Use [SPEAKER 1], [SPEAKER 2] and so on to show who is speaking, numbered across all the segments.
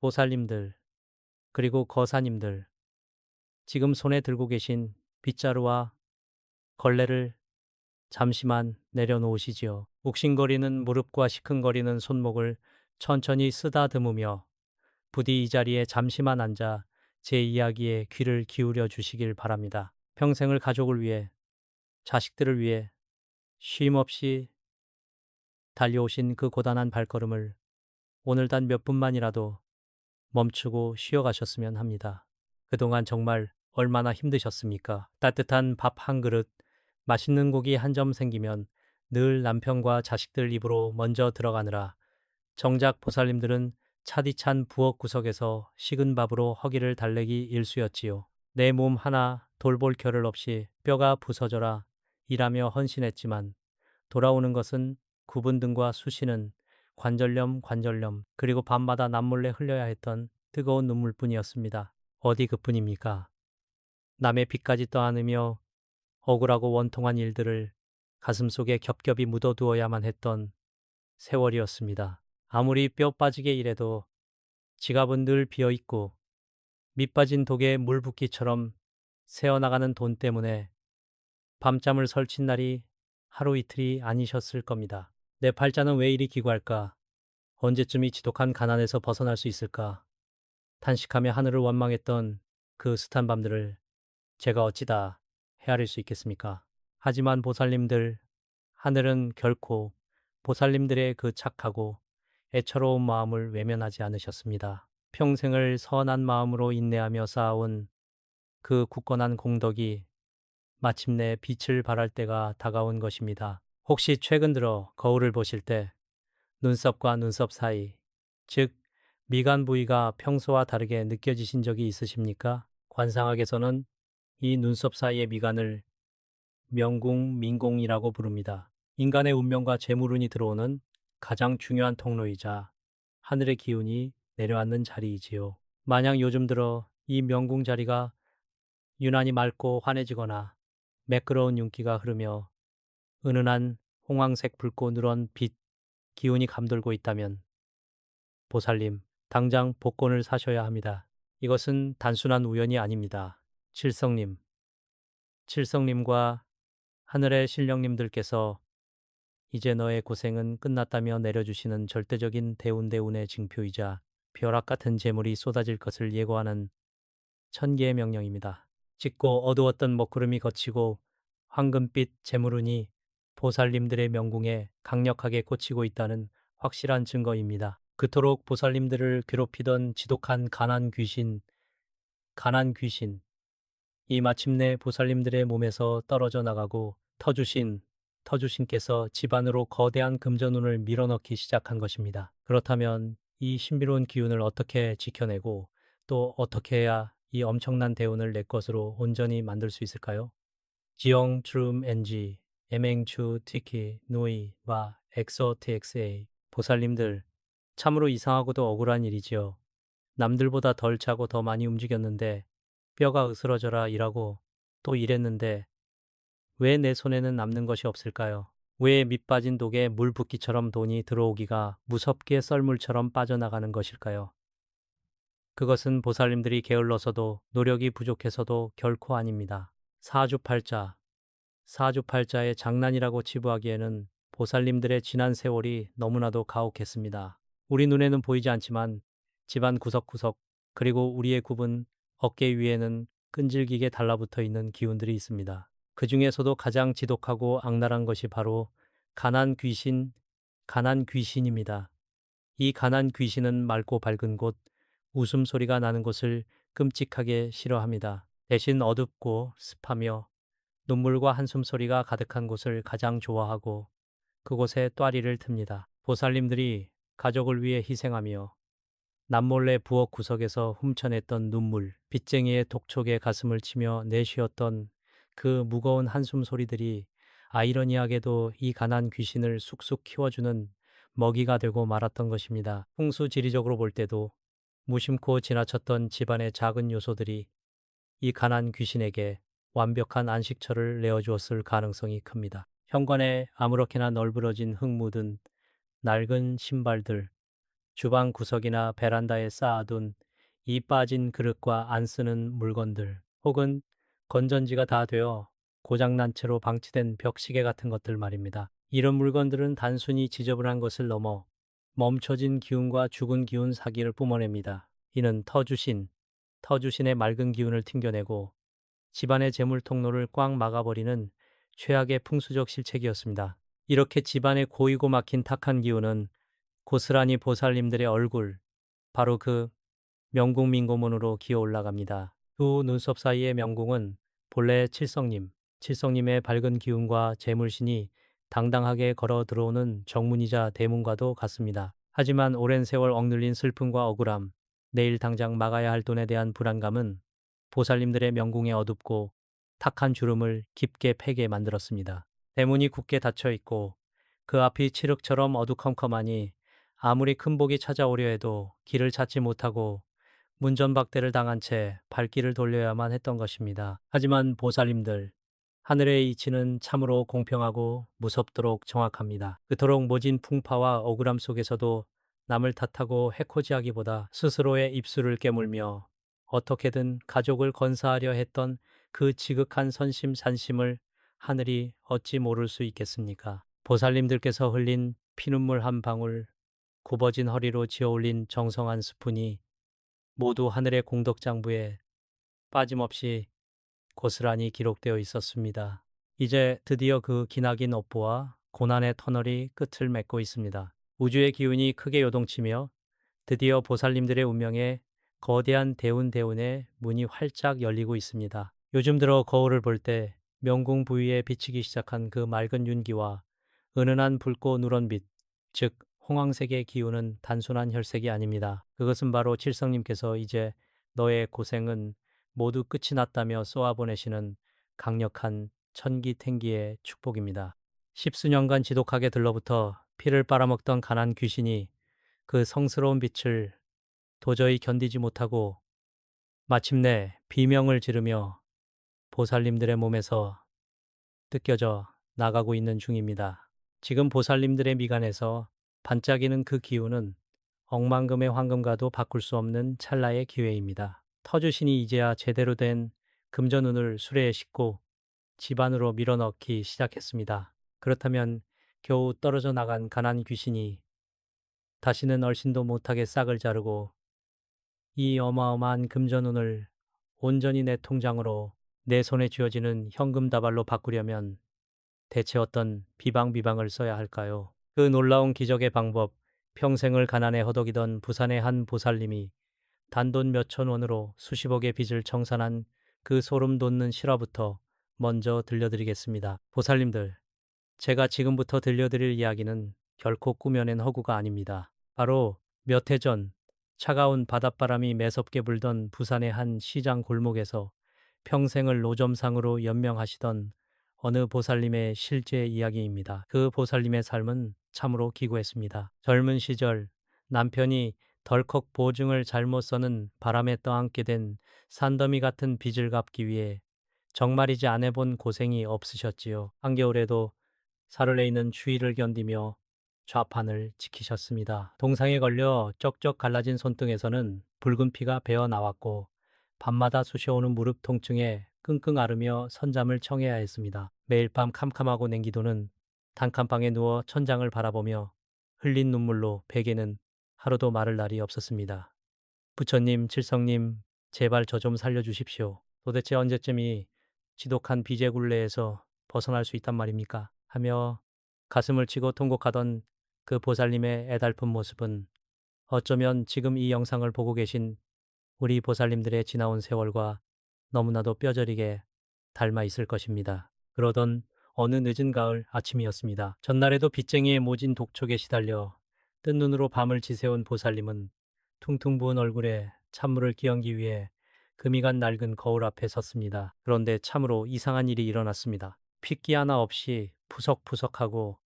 [SPEAKER 1] 보살님들, 그리고 거사님들, 지금 손에 들고 계신 빗자루와 걸레를 잠시만 내려놓으시지요. 욱신거리는 무릎과 시큰거리는 손목을 천천히 쓰다듬으며 부디 이 자리에 잠시만 앉아 제 이야기에 귀를 기울여 주시길 바랍니다. 평생을 가족을 위해, 자식들을 위해 쉼없이 달려오신 그 고단한 발걸음을 오늘 단 몇 분만이라도 멈추고 쉬어가셨으면 합니다. 그동안 정말 얼마나 힘드셨습니까? 따뜻한 밥 한 그릇, 맛있는 고기 한 점 생기면 늘 남편과 자식들 입으로 먼저 들어가느라 정작 보살님들은 차디찬 부엌 구석에서 식은 밥으로 허기를 달래기 일쑤였지요. 내 몸 하나 돌볼 겨를 없이 뼈가 부서져라 일하며 헌신했지만 돌아오는 것은 구분 등과 쑤시는 관절염, 그리고 밤마다 남몰래 흘려야 했던 뜨거운 눈물뿐이었습니다. 어디 그뿐입니까? 남의 빚까지 떠안으며 억울하고 원통한 일들을 가슴속에 겹겹이 묻어두어야만 했던 세월이었습니다. 아무리 뼈 빠지게 일해도 지갑은 늘 비어있고 밑 빠진 독에 물 붓기처럼 새어나가는 돈 때문에 밤잠을 설친 날이 하루 이틀이 아니셨을 겁니다. 내 팔자는 왜 이리 기구할까? 언제쯤 이 지독한 가난에서 벗어날 수 있을까? 탄식하며 하늘을 원망했던 그 숱한 밤들을 제가 어찌다 헤아릴 수 있겠습니까? 하지만 보살님들, 하늘은 결코 보살님들의 그 착하고 애처로운 마음을 외면하지 않으셨습니다. 평생을 선한 마음으로 인내하며 쌓아온 그 굳건한 공덕이 마침내 빛을 발할 때가 다가온 것입니다. 혹시 최근 들어 거울을 보실 때 눈썹과 눈썹 사이, 즉 미간 부위가 평소와 다르게 느껴지신 적이 있으십니까? 관상학에서는 이 눈썹 사이의 미간을 명궁, 민공이라고 부릅니다. 인간의 운명과 재물운이 들어오는 가장 중요한 통로이자 하늘의 기운이 내려앉는 자리이지요. 만약 요즘 들어 이 명궁 자리가 유난히 맑고 환해지거나 매끄러운 윤기가 흐르며 은은한 홍황색 붉고 누런 빛 기운이 감돌고 있다면 보살님, 당장 복권을 사셔야 합니다. 이것은 단순한 우연이 아닙니다. 칠성님, 칠성님과 하늘의 신령님들께서 이제 너의 고생은 끝났다며 내려주시는 절대적인 대운대운의 징표이자 벼락 같은 재물이 쏟아질 것을 예고하는 천개의 명령입니다. 짙고 어두웠던 먹구름이 걷히고 황금빛 재물운이 보살님들의 명궁에 강력하게 꽂히고 있다는 확실한 증거입니다. 그토록 보살님들을 괴롭히던 지독한 가난 귀신, 이 마침내 보살님들의 몸에서 떨어져 나가고 터주신께서 집안으로 거대한 금전운을 밀어넣기 시작한 것입니다. 그렇다면 이 신비로운 기운을 어떻게 지켜내고 또 어떻게 해야 이 엄청난 대운을 내 것으로 온전히 만들 수 있을까요? 지영 트룸 NG, MN추 티키 노이와 엑소 TXA 보살님들, 참으로 이상하고도 억울한 일이지요. 남들보다 덜 자고 더 많이 움직였는데 뼈가 으스러져라 일하고 또 일했는데 왜 내 손에는 남는 것이 없을까요? 왜 밑빠진 독에 물 붓기처럼 돈이 들어오기가 무섭게 썰물처럼 빠져나가는 것일까요? 그것은 보살님들이 게을러서도 노력이 부족해서도 결코 아닙니다. 사주팔자, 사주팔자의 장난이라고 치부하기에는 보살님들의 지난 세월이 너무나도 가혹했습니다. 우리 눈에는 보이지 않지만 집안 구석구석 그리고 우리의 굽은 어깨 위에는 끈질기게 달라붙어 있는 기운들이 있습니다. 그 중에서도 가장 지독하고 악랄한 것이 바로 가난 귀신입니다. 이 가난 귀신은 맑고 밝은 곳, 웃음소리가 나는 곳을 끔찍하게 싫어합니다. 대신 어둡고 습하며 눈물과 한숨 소리가 가득한 곳을 가장 좋아하고 그곳에 또아리를 틉니다. 보살님들이 가족을 위해 희생하며 남몰래 부엌 구석에서 훔쳐냈던 눈물, 빚쟁이의 독촉에 가슴을 치며 내쉬었던 그 무거운 한숨 소리들이 아이러니하게도 이 가난 귀신을 쑥쑥 키워주는 먹이가 되고 말았던 것입니다. 풍수지리적으로 볼 때도 무심코 지나쳤던 집안의 작은 요소들이 이 가난 귀신에게 완벽한 안식처를 내어주었을 가능성이 큽니다. 현관에 아무렇게나 널브러진 흙 묻은 낡은 신발들, 주방 구석이나 베란다에 쌓아둔 이 빠진 그릇과 안 쓰는 물건들, 혹은 건전지가 다 되어 고장난 채로 방치된 벽시계 같은 것들 말입니다. 이런 물건들은 단순히 지저분한 것을 넘어 멈춰진 기운과 죽은 기운 사기를 뿜어냅니다. 이는 터주신의 맑은 기운을 튕겨내고 집안의 재물 통로를 꽉 막아버리는 최악의 풍수적 실책이었습니다. 이렇게 집안에 고이고 막힌 탁한 기운은 고스란히 보살님들의 얼굴, 바로 그 명궁민고문으로 기어 올라갑니다. 두 눈썹 사이의 명궁은 본래 칠성님의 밝은 기운과 재물신이 당당하게 걸어 들어오는 정문이자 대문과도 같습니다. 하지만 오랜 세월 억눌린 슬픔과 억울함, 내일 당장 막아야 할 돈에 대한 불안감은 보살님들의 명궁에 어둡고 탁한 주름을 깊게 패게 만들었습니다. 대문이 굳게 닫혀 있고 그 앞이 칠흑처럼 어두컴컴하니 아무리 큰 복이 찾아오려 해도 길을 찾지 못하고 문전박대를 당한 채 발길을 돌려야만 했던 것입니다. 하지만 보살님들, 하늘의 이치는 참으로 공평하고 무섭도록 정확합니다. 그토록 모진 풍파와 억울함 속에서도 남을 탓하고 해코지하기보다 스스로의 입술을 깨물며 어떻게든 가족을 건사하려 했던 그 지극한 선심산심을 하늘이 어찌 모를 수 있겠습니까? 보살님들께서 흘린 피눈물 한 방울, 굽어진 허리로 지어올린 정성한 스푼이 모두 하늘의 공덕장부에 빠짐없이 고스란히 기록되어 있었습니다. 이제 드디어 그 기나긴 업보와 고난의 터널이 끝을 맺고 있습니다. 우주의 기운이 크게 요동치며 드디어 보살님들의 운명에 거대한 대운의 문이 활짝 열리고 있습니다. 요즘 들어 거울을 볼 때 명궁 부위에 비치기 시작한 그 맑은 윤기와 은은한 붉고 누런빛, 즉 홍황색의 기운은 단순한 혈색이 아닙니다. 그것은 바로 칠성님께서 이제 너의 고생은 모두 끝이 났다며 쏘아보내시는 강력한 천기탱기의 축복입니다. 십수년간 지독하게 들러붙어 피를 빨아먹던 가난 귀신이 그 성스러운 빛을 도저히 견디지 못하고 마침내 비명을 지르며 보살님들의 몸에서 뜯겨져 나가고 있는 중입니다. 지금 보살님들의 미간에서 반짝이는 그 기운은 억만금의 황금과도 바꿀 수 없는 찰나의 기회입니다. 터주신이 이제야 제대로 된 금전운을 수레에 싣고 집안으로 밀어넣기 시작했습니다. 그렇다면 겨우 떨어져 나간 가난 귀신이 다시는 얼씬도 못하게 싹을 자르고 이 어마어마한 금전운을 온전히 내 통장으로 내 손에 쥐어지는 현금다발로 바꾸려면 대체 어떤 비방을 써야 할까요? 그 놀라운 기적의 방법, 평생을 가난에 허덕이던 부산의 한 보살님이 단돈 몇천 원으로 수십억의 빚을 청산한 그 소름 돋는 실화부터 먼저 들려드리겠습니다. 보살님들, 제가 지금부터 들려드릴 이야기는 결코 꾸며낸 허구가 아닙니다. 바로 몇 해 전 차가운 바닷바람이 매섭게 불던 부산의 한 시장 골목에서 평생을 노점상으로 연명하시던 어느 보살님의 실제 이야기입니다. 그 보살님의 삶은 참으로 기구했습니다. 젊은 시절 남편이 덜컥 보증을 잘못 써는 바람에 떠안게 된 산더미 같은 빚을 갚기 위해 정말이지 안 해본 고생이 없으셨지요. 한겨울에도 살을 내리는 추위를 견디며 좌판을 지키셨습니다. 동상에 걸려 쩍쩍 갈라진 손등에서는 붉은 피가 배어 나왔고 밤마다 쑤셔오는 무릎 통증에 끙끙 앓으며 선잠을 청해야 했습니다. 매일 밤 캄캄하고 냉기도는 단칸방에 누워 천장을 바라보며 흘린 눈물로 베개는 하루도 마를 날이 없었습니다. 부처님, 칠성님, 제발 저 좀 살려주십시오. 도대체 언제쯤이 지독한 빚의 굴레에서 벗어날 수 있단 말입니까? 하며 가슴을 치고 통곡하던 그 보살님의 애달픈 모습은 어쩌면 지금 이 영상을 보고 계신 우리 보살님들의 지나온 세월과 너무나도 뼈저리게 닮아 있을 것입니다. 그러던 어느 늦은 가을 아침이었습니다. 전날에도 빚쟁이의 모진 독촉에 시달려 뜬 눈으로 밤을 지새운 보살님은 퉁퉁 부은 얼굴에 찬물을 끼얹기 위해 금이 간 낡은 거울 앞에 섰습니다. 그런데 참으로 이상한 일이 일어났습니다. 핏기 하나 없이 푸석푸석하고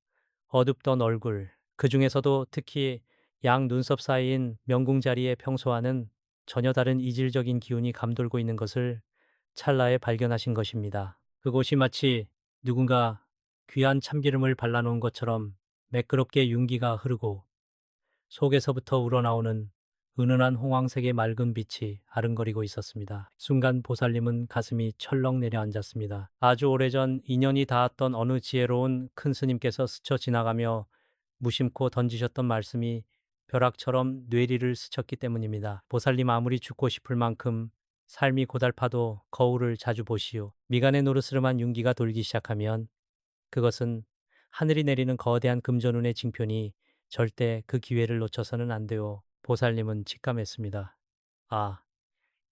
[SPEAKER 1] 어둡던 얼굴, 그 중에서도 특히 양 눈썹 사이인 명궁 자리에 평소와는 전혀 다른 이질적인 기운이 감돌고 있는 것을 찰나에 발견하신 것입니다. 그곳이 마치 누군가 귀한 참기름을 발라놓은 것처럼 매끄럽게 윤기가 흐르고 속에서부터 우러나오는 은은한 홍황색의 맑은 빛이 아른거리고 있었습니다. 순간 보살님은 가슴이 철렁 내려앉았습니다. 아주 오래전 인연이 닿았던 어느 지혜로운 큰 스님께서 스쳐 지나가며 무심코 던지셨던 말씀이 벼락처럼 뇌리를 스쳤기 때문입니다. 보살님, 아무리 죽고 싶을 만큼 삶이 고달파도 거울을 자주 보시오. 미간에 노르스름한 윤기가 돌기 시작하면 그것은 하늘이 내리는 거대한 금전운의 징표니 절대 그 기회를 놓쳐서는 안 돼요. 보살님은 직감했습니다. 아,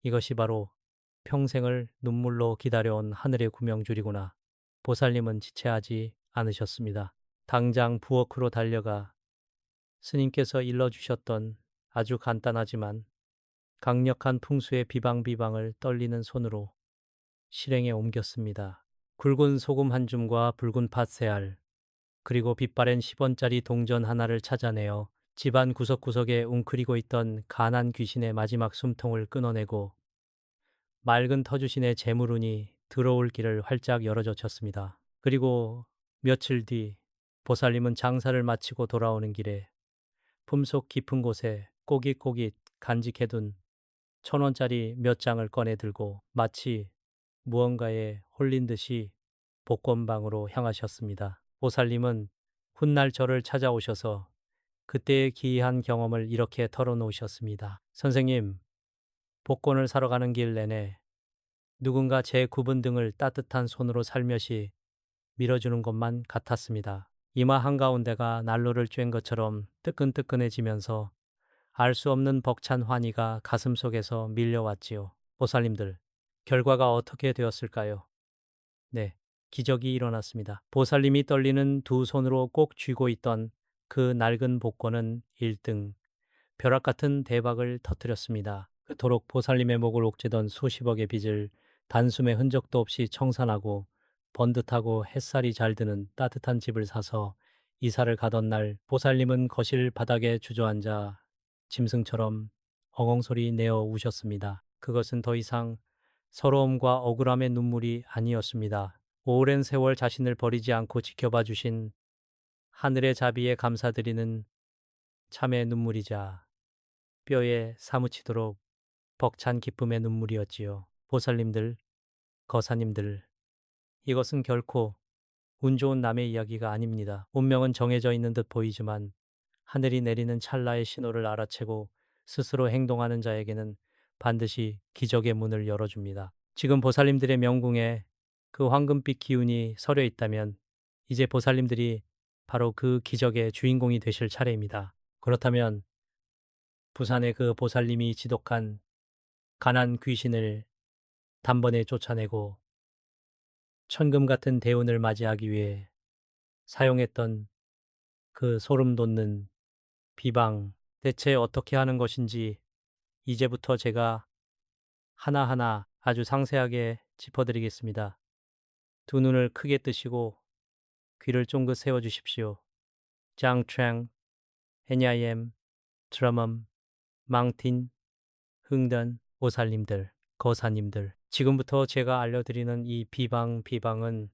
[SPEAKER 1] 이것이 바로 평생을 눈물로 기다려온 하늘의 구명줄이구나. 보살님은 지체하지 않으셨습니다. 당장 부엌으로 달려가 스님께서 일러주셨던 아주 간단하지만 강력한 풍수의 비방비방을 떨리는 손으로 실행에 옮겼습니다. 굵은 소금 한 줌과 붉은 팥 세 알, 그리고 빛바랜 10원짜리 동전 하나를 찾아내어 집안 구석구석에 웅크리고 있던 가난 귀신의 마지막 숨통을 끊어내고 맑은 터주신의 재물운이 들어올 길을 활짝 열어젖혔습니다. 그리고 며칠 뒤 보살님은 장사를 마치고 돌아오는 길에 품속 깊은 곳에 꼬깃꼬깃 간직해둔 1,000원짜리 몇 장을 꺼내 들고 마치 무언가에 홀린 듯이 복권방으로 향하셨습니다. 보살님은 훗날 저를 찾아오셔서 그때의 기이한 경험을 이렇게 털어놓으셨습니다. 선생님, 복권을 사러 가는 길 내내 누군가 제 굽은 등을 따뜻한 손으로 살며시 밀어주는 것만 같았습니다. 이마 한가운데가 난로를 쬐은 것처럼 뜨끈뜨끈해지면서 알 수 없는 벅찬 환희가 가슴속에서 밀려왔지요. 보살님들, 결과가 어떻게 되었을까요? 네, 기적이 일어났습니다. 보살님이 떨리는 두 손으로 꼭 쥐고 있던 그 낡은 복권은 1등, 벼락 같은 대박을 터뜨렸습니다. 그토록 보살님의 목을 옥죄던 수십억의 빚을 단숨에 흔적도 없이 청산하고 번듯하고 햇살이 잘 드는 따뜻한 집을 사서 이사를 가던 날, 보살님은 거실 바닥에 주저앉아 짐승처럼 엉엉소리 내어 우셨습니다. 그것은 더 이상 서러움과 억울함의 눈물이 아니었습니다. 오랜 세월 자신을 버리지 않고 지켜봐 주신 하늘의 자비에 감사드리는 참의 눈물이자 뼈에 사무치도록 벅찬 기쁨의 눈물이었지요. 보살님들, 거사님들, 이것은 결코 운 좋은 남의 이야기가 아닙니다. 운명은 정해져 있는 듯 보이지만 하늘이 내리는 찰나의 신호를 알아채고 스스로 행동하는 자에게는 반드시 기적의 문을 열어줍니다. 지금 보살님들의 명궁에 그 황금빛 기운이 서려 있다면 이제 보살님들이 바로 그 기적의 주인공이 되실 차례입니다. 그렇다면 부산의 그 보살님이 지독한 가난 귀신을 단번에 쫓아내고 천금 같은 대운을 맞이하기 위해 사용했던 그 소름 돋는 비방, 대체 어떻게 하는 것인지 이제부터 제가 하나하나 아주 상세하게 짚어드리겠습니다. 두 눈을 크게 뜨시고 귀를 쫑긋 세워주십시오. 장창, 해냐엠, 드러멈, 망틴, 흥던, 오살님들, 거사님들. 지금부터 제가 알려드리는 이 비방은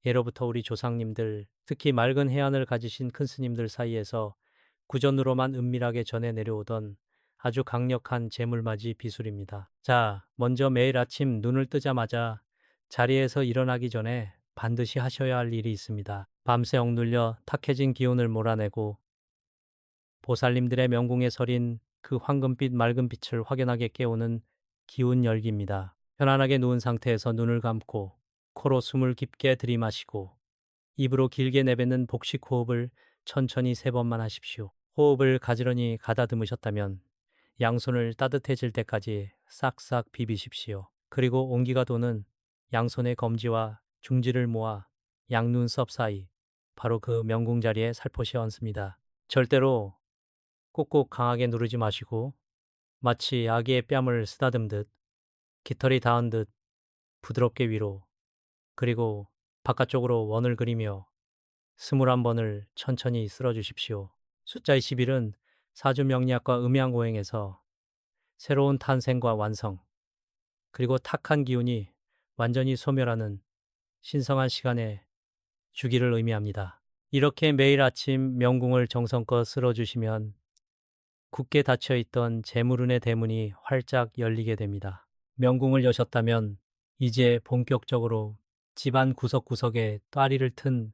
[SPEAKER 1] 예로부터 우리 조상님들, 특히 맑은 해안을 가지신 큰 스님들 사이에서 구전으로만 은밀하게 전해 내려오던 아주 강력한 재물맞이 비술입니다. 자, 먼저 매일 아침 눈을 뜨자마자 자리에서 일어나기 전에 반드시 하셔야 할 일이 있습니다. 밤새 억눌려 탁해진 기운을 몰아내고 보살님들의 명궁에 서린 그 황금빛 맑은 빛을 확연하게 깨우는 기운 열기입니다. 편안하게 누운 상태에서 눈을 감고 코로 숨을 깊게 들이마시고 입으로 길게 내뱉는 복식 호흡을 천천히 3번만 하십시오. 호흡을 가지런히 가다듬으셨다면 양손을 따뜻해질 때까지 싹싹 비비십시오. 그리고 온기가 도는 양손의 검지와 중지를 모아 양눈썹 사이 바로 그 명궁 자리에 살포시 얹습니다. 절대로 꾹꾹 강하게 누르지 마시고 마치 아기의 뺨을 쓰다듬듯 깃털이 닿은 듯 부드럽게 위로 그리고 바깥쪽으로 원을 그리며 21번을 천천히 쓸어주십시오. 숫자 21은 사주 명리학과 음양오행에서 새로운 탄생과 완성, 그리고 탁한 기운이 완전히 소멸하는 신성한 시간의 주기를 의미합니다. 이렇게 매일 아침 명궁을 정성껏 쓸어주시면 굳게 닫혀있던 재물운의 대문이 활짝 열리게 됩니다. 명궁을 여셨다면 이제 본격적으로 집안 구석구석에 또아리를 튼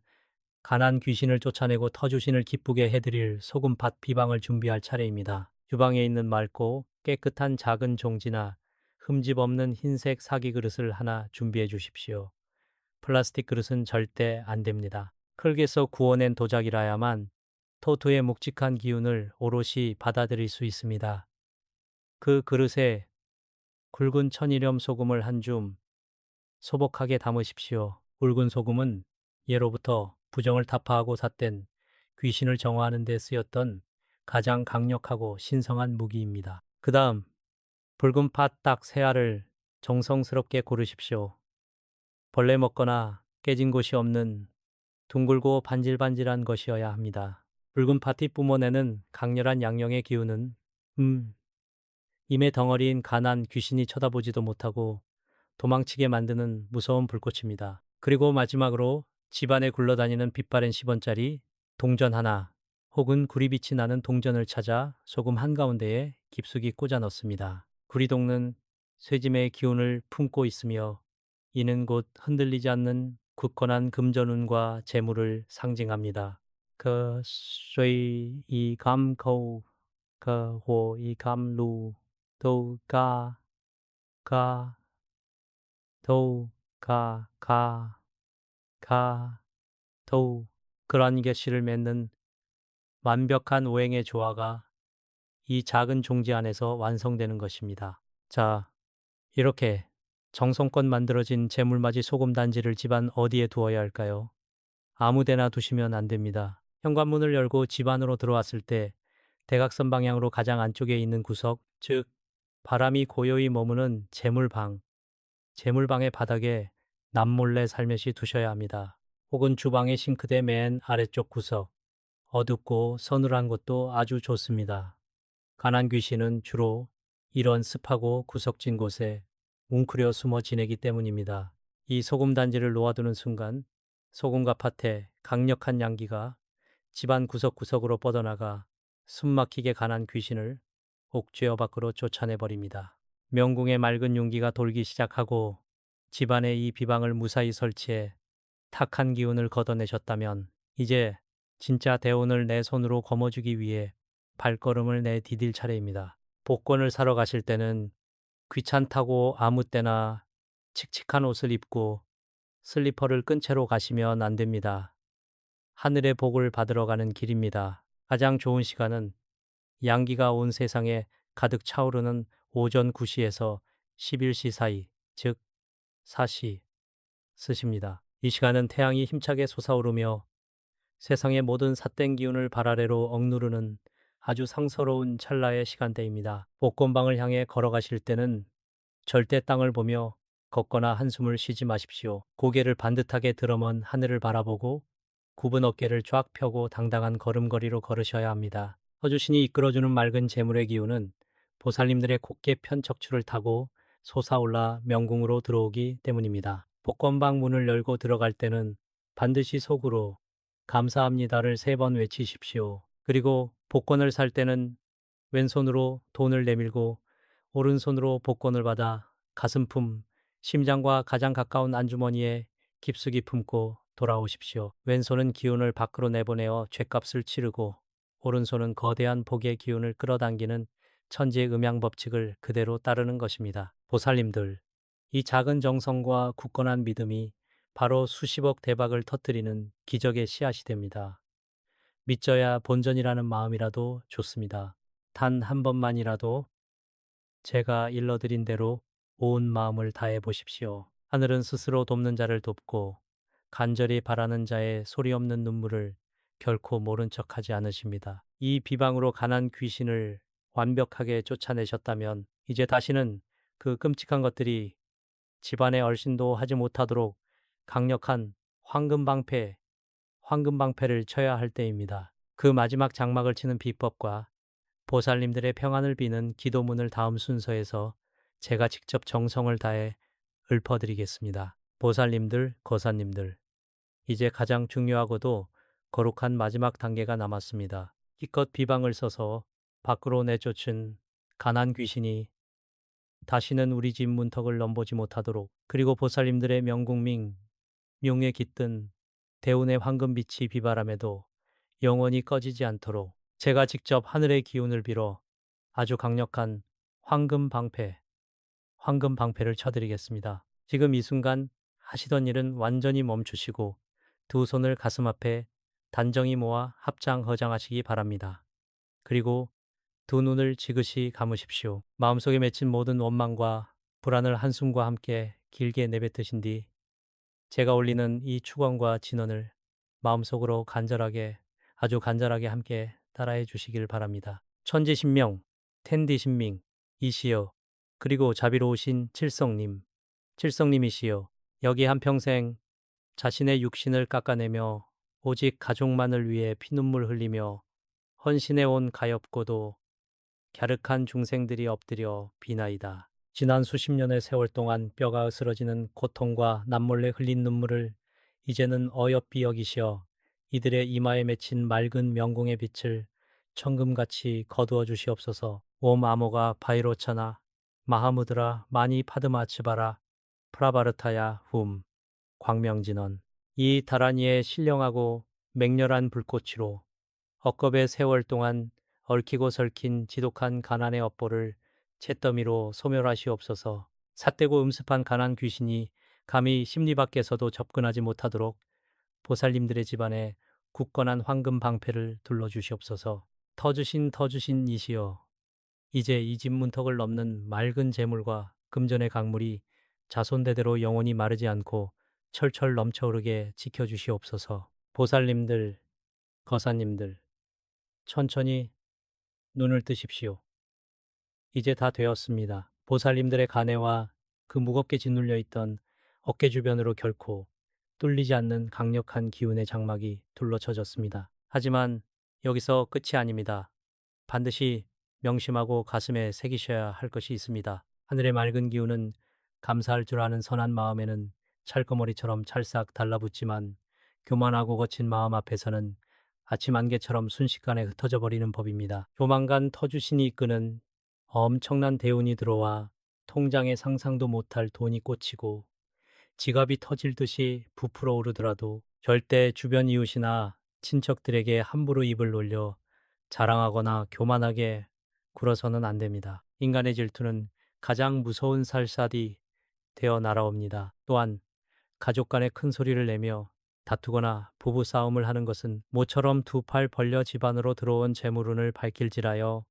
[SPEAKER 1] 가난 귀신을 쫓아내고 터주신을 기쁘게 해드릴 소금밭 비방을 준비할 차례입니다. 주방에 있는 맑고 깨끗한 작은 종지나 흠집 없는 흰색 사기 그릇을 하나 준비해 주십시오. 플라스틱 그릇은 절대 안 됩니다. 흙에서 구워낸 도자기라야만 토토의 묵직한 기운을 오롯이 받아들일 수 있습니다. 그 그릇에 굵은 천일염 소금을 한 줌 소복하게 담으십시오. 굵은 소금은 예로부터 부정을 타파하고 삿된 귀신을 정화하는 데 쓰였던 가장 강력하고 신성한 무기입니다. 그 다음 붉은 팥 딱 세 알을 정성스럽게 고르십시오. 벌레 먹거나 깨진 곳이 없는 둥글고 반질반질한 것이어야 합니다. 붉은 팥이 뿜어내는 강렬한 양령의 기운은 임의 덩어리인 가난 귀신이 쳐다보지도 못하고 도망치게 만드는 무서운 불꽃입니다. 그리고 마지막으로 집안에 굴러다니는 빛바랜 10원짜리 동전 하나 혹은 구리빛이 나는 동전을 찾아 소금 한가운데에 깊숙이 꽂아 넣습니다. 구리동는 쇠짐의 기운을 품고 있으며 이는 곧 흔들리지 않는 굳건한 금전운과 재물을 상징합니다. 그水以甘口 그火以甘露 도가 가 가 도 그러한 결실을 맺는 완벽한 오행의 조화가 이 작은 종지 안에서 완성되는 것입니다. 자, 이렇게 정성껏 만들어진 재물맞이 소금 단지를 집안 어디에 두어야 할까요? 아무데나 두시면 안 됩니다. 현관문을 열고 집 안으로 들어왔을 때 대각선 방향으로 가장 안쪽에 있는 구석, 즉 바람이 고요히 머무는 재물방의 바닥에 남몰래 살며시 두셔야 합니다. 혹은 주방의 싱크대 맨 아래쪽 구석, 어둡고 서늘한 곳도 아주 좋습니다. 가난 귀신은 주로 이런 습하고 구석진 곳에 웅크려 숨어 지내기 때문입니다. 이 소금 단지를 놓아두는 순간 소금과 팥에 강력한 양기가 집안 구석구석으로 뻗어나가 숨막히게 가난 귀신을 옥죄어 밖으로 쫓아내버립니다. 명궁의 맑은 윤기가 돌기 시작하고 집안에 이 비방을 무사히 설치해 탁한 기운을 걷어내셨다면 이제 진짜 대운을 내 손으로 거머쥐기 위해 발걸음을 내디딜 차례입니다. 복권을 사러 가실 때는 귀찮다고 아무 때나 칙칙한 옷을 입고 슬리퍼를 끈 채로 가시면 안 됩니다. 하늘의 복을 받으러 가는 길입니다. 가장 좋은 시간은 양기가 온 세상에 가득 차오르는 오전 9시에서 11시 사이, 즉 4시 쓰십니다. 이 시간은 태양이 힘차게 솟아오르며 세상의 모든 삿된 기운을 발 아래로 억누르는 아주 상서로운 찰나의 시간대입니다. 복권방을 향해 걸어가실 때는 절대 땅을 보며 걷거나 한숨을 쉬지 마십시오. 고개를 반듯하게 들어먼 하늘을 바라보고 굽은 어깨를 쫙 펴고 당당한 걸음걸이로 걸으셔야 합니다. 서주신이 이끌어주는 맑은 재물의 기운은 보살님들의 곧게 편 척추를 타고 솟아올라 명궁으로 들어오기 때문입니다. 복권방 문을 열고 들어갈 때는 반드시 속으로 감사합니다를 3번 외치십시오. 그리고 복권을 살 때는 왼손으로 돈을 내밀고 오른손으로 복권을 받아 가슴품, 심장과 가장 가까운 안주머니에 깊숙이 품고 돌아오십시오. 왼손은 기운을 밖으로 내보내어 죗값을 치르고 오른손은 거대한 복의 기운을 끌어당기는 천지의 음양 법칙을 그대로 따르는 것입니다. 보살님들, 이 작은 정성과 굳건한 믿음이 바로 수십억 대박을 터뜨리는 기적의 씨앗이 됩니다. 믿져야 본전이라는 마음이라도 좋습니다. 단 한 번만이라도 제가 일러드린 대로 온 마음을 다해 보십시오. 하늘은 스스로 돕는 자를 돕고 간절히 바라는 자의 소리 없는 눈물을 결코 모른 척하지 않으십니다. 이 비방으로 가난 귀신을 완벽하게 쫓아내셨다면 이제 다시는 그 끔찍한 것들이 집안에 얼씬도 하지 못하도록 강력한 황금방패를 쳐야 할 때입니다. 그 마지막 장막을 치는 비법과 보살님들의 평안을 비는 기도문을 다음 순서에서 제가 직접 정성을 다해 읊어드리겠습니다. 보살님들, 거사님들, 이제 가장 중요하고도 거룩한 마지막 단계가 남았습니다. 기껏 비방을 써서 밖으로 내쫓은 가난 귀신이 다시는 우리 집 문턱을 넘보지 못하도록, 그리고 보살님들의 명국민 명에 깃든 대운의 황금빛이 비바람에도 영원히 꺼지지 않도록 제가 직접 하늘의 기운을 빌어 아주 강력한 황금 방패를 쳐드리겠습니다. 지금 이 순간 하시던 일은 완전히 멈추시고 두 손을 가슴 앞에 단정히 모아 합장허장하시기 바랍니다. 그리고 두 눈을 지그시 감으십시오. 마음속에 맺힌 모든 원망과 불안을 한숨과 함께 길게 내뱉으신 뒤 제가 올리는 이 축원과 진언을 마음속으로 아주 간절하게 함께 따라해 주시길 바랍니다. 천지신명, 텐디신밍, 이시여, 그리고 자비로우신 칠성님이시여, 여기 한평생 자신의 육신을 깎아내며 오직 가족만을 위해 피눈물 흘리며 헌신해온 가엾고도 갸륵한 중생들이 엎드려 비나이다. 지난 수십 년의 세월 동안 뼈가 으스러지는 고통과 남몰래 흘린 눈물을 이제는 어여삐 여기시어 이들의 이마에 맺힌 맑은 명공의 빛을 천금같이 거두어 주시옵소서. 옴 아모가 바이로차나 마하무드라 마니 파드마츠바라 프라바르타야 광명진원. 이 다라니의 신령하고 맹렬한 불꽃으로 억겁의 세월 동안 얽히고 설킨 지독한 가난의 업보를 잿더미로 소멸하시옵소서. 삿대고 음습한 가난 귀신이 감히 심리 밖에서도 접근하지 못하도록 보살님들의 집안에 굳건한 황금 방패를 둘러주시옵소서. 터주신 이시여, 이제 이 집 문턱을 넘는 맑은 재물과 금전의 강물이 자손대대로 영원히 마르지 않고 철철 넘쳐흐르게 지켜주시옵소서. 보살님들, 거사님들, 천천히 눈을 뜨십시오. 이제 다 되었습니다. 보살님들의 가내와 그 무겁게 짓눌려 있던 어깨 주변으로 결코 뚫리지 않는 강력한 기운의 장막이 둘러쳐졌습니다. 하지만 여기서 끝이 아닙니다. 반드시 명심하고 가슴에 새기셔야 할 것이 있습니다. 하늘의 맑은 기운은 감사할 줄 아는 선한 마음에는 찰거머리처럼 찰싹 달라붙지만 교만하고 거친 마음 앞에서는 아침 안개처럼 순식간에 흩어져 버리는 법입니다. 조만간 터주신이 이끄는 엄청난 대운이 들어와 통장에 상상도 못할 돈이 꽂히고 지갑이 터질 듯이 부풀어 오르더라도 절대 주변 이웃이나 친척들에게 함부로 입을 놀려 자랑하거나 교만하게 굴어서는 안 됩니다. 인간의 질투는 가장 무서운 살사디 되어 날아옵니다. 또한 가족 간에 큰 소리를 내며 다투거나 부부 싸움을 하는 것은 모처럼 두 팔 벌려 집안으로 들어온 재물운을 발길질하여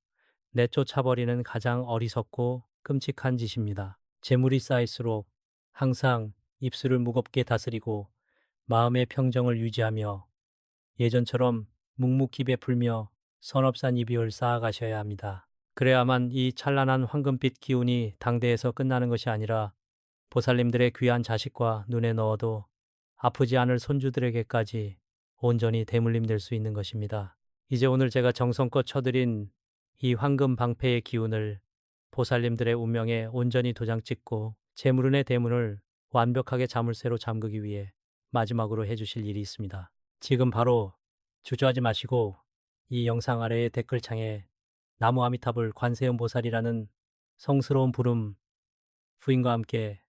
[SPEAKER 1] 내쫓아버리는 가장 어리석고 끔찍한 짓입니다. 재물이 쌓일수록 항상 입술을 무겁게 다스리고 마음의 평정을 유지하며 예전처럼 묵묵히 베풀며 선업산 이비를 쌓아가셔야 합니다. 그래야만 이 찬란한 황금빛 기운이 당대에서 끝나는 것이 아니라 보살님들의 귀한 자식과 눈에 넣어도 아프지 않을 손주들에게까지 온전히 대물림될 수 있는 것입니다. 이제 오늘 제가 정성껏 쳐드린 이 황금 방패의 기운을 보살님들의 운명에 온전히 도장 찍고 재물운의 대문을 완벽하게 자물쇠로 잠그기 위해 마지막으로 해주실 일이 있습니다. 지금 바로 주저하지 마시고 이 영상 아래의 댓글창에 나무 아미타불 관세음 보살이라는 성스러운 부름 부인과 함께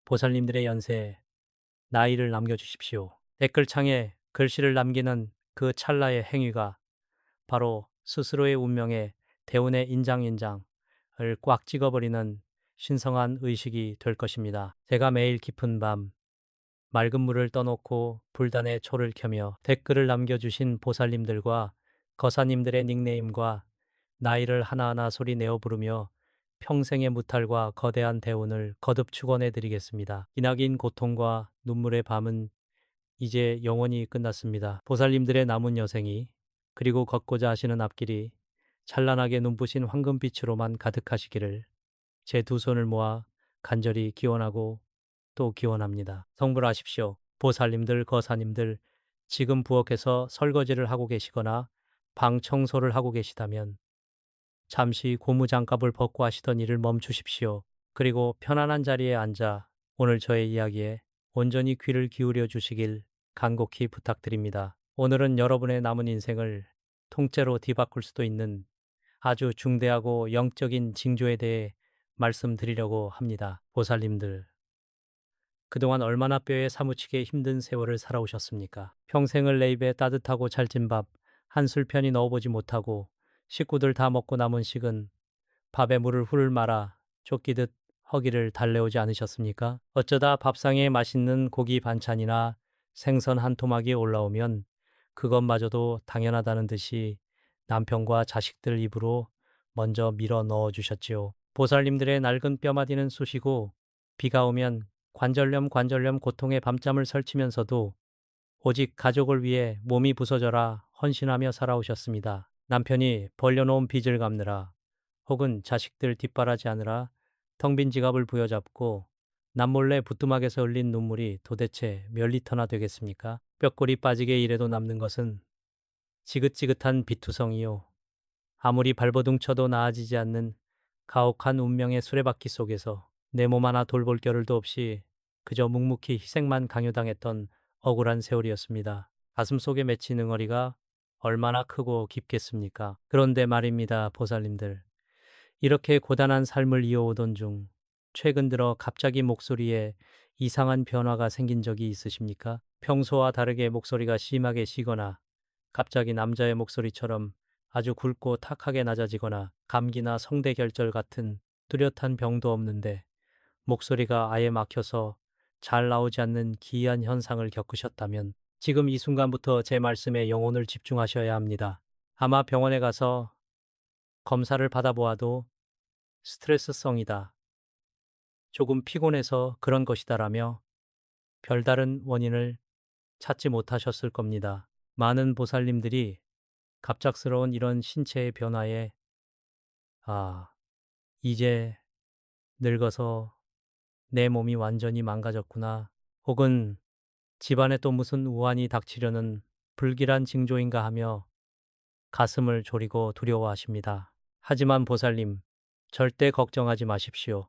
[SPEAKER 1] 보살님들의 연세, 나이를 남겨주십시오. 댓글창에 글씨를 남기는 그 찰나의 행위가 바로 스스로의 운명에 대운의 인장을 꽉 찍어버리는 신성한 의식이 될 것입니다. 제가 매일 깊은 밤 맑은 물을 떠놓고 불단의 초를 켜며 댓글을 남겨주신 보살님들과 거사님들의 닉네임과 나이를 하나하나 소리 내어 부르며 평생의 무탈과 거대한 대운을 거듭 축원해 드리겠습니다. 기나긴 고통과 눈물의 밤은 이제 영원히 끝났습니다. 보살님들의 남은 여생이 그리고 걷고자 하시는 앞길이 찬란하게 눈부신 황금빛으로만 가득하시기를 제 두 손을 모아 간절히 기원하고 또 기원합니다. 성불하십시오. 보살님들, 거사님들, 지금 부엌에서 설거지를 하고 계시거나 방 청소를 하고 계시다면 잠시 고무장갑을 벗고 하시던 일을 멈추십시오. 그리고 편안한 자리에 앉아 오늘 저의 이야기에 온전히 귀를 기울여 주시길 간곡히 부탁드립니다. 오늘은 여러분의 남은 인생을 통째로 뒤바꿀 수도 있는 아주 중대하고 영적인 징조에 대해 말씀드리려고 합니다. 보살님들, 그동안 얼마나 뼈에 사무치게 힘든 세월을 살아오셨습니까? 평생을 내 입에 따뜻하고 찰진 밥 한 술 편히 넣어보지 못하고 식구들 다 먹고 남은 식은 밥에 물을 훌 말아 쫓기듯 허기를 달래오지 않으셨습니까? 어쩌다 밥상에 맛있는 고기 반찬이나 생선 한 토막이 올라오면 그것마저도 당연하다는 듯이 남편과 자식들 입으로 먼저 밀어 넣어 주셨지요. 보살님들의 낡은 뼈마디는 쑤시고 비가 오면 관절염 고통의 밤잠을 설치면서도 오직 가족을 위해 몸이 부서져라 헌신하며 살아오셨습니다. 남편이 벌려놓은 빚을 갚느라 혹은 자식들 뒷바라지 하느라 텅 빈 지갑을 부여잡고 남몰래 부뚜막에서 흘린 눈물이 도대체 몇 리터나 되겠습니까? 뼈골이 빠지게 일해도 남는 것은 지긋지긋한 비투성이요. 아무리 발버둥 쳐도 나아지지 않는 가혹한 운명의 수레바퀴 속에서 내 몸 하나 돌볼 겨를도 없이 그저 묵묵히 희생만 강요당했던 억울한 세월이었습니다. 가슴속에 맺힌 응어리가 얼마나 크고 깊겠습니까? 그런데 말입니다, 보살님들. 이렇게 고단한 삶을 이어오던 중 최근 들어 갑자기 목소리에 이상한 변화가 생긴 적이 있으십니까? 평소와 다르게 목소리가 심하게 쉬거나 갑자기 남자의 목소리처럼 아주 굵고 탁하게 낮아지거나 감기나 성대결절 같은 뚜렷한 병도 없는데 목소리가 아예 막혀서 잘 나오지 않는 기이한 현상을 겪으셨다면 지금 이 순간부터 제 말씀에 영혼을 집중하셔야 합니다. 아마 병원에 가서 검사를 받아보아도 스트레스성이다, 조금 피곤해서 그런 것이다라며 별다른 원인을 찾지 못하셨을 겁니다. 많은 보살님들이 갑작스러운 이런 신체의 변화에 아, 이제 늙어서 내 몸이 완전히 망가졌구나, 혹은 집안에 또 무슨 우환이 닥치려는 불길한 징조인가 하며 가슴을 졸이고 두려워하십니다. 하지만 보살님, 절대 걱정하지 마십시오.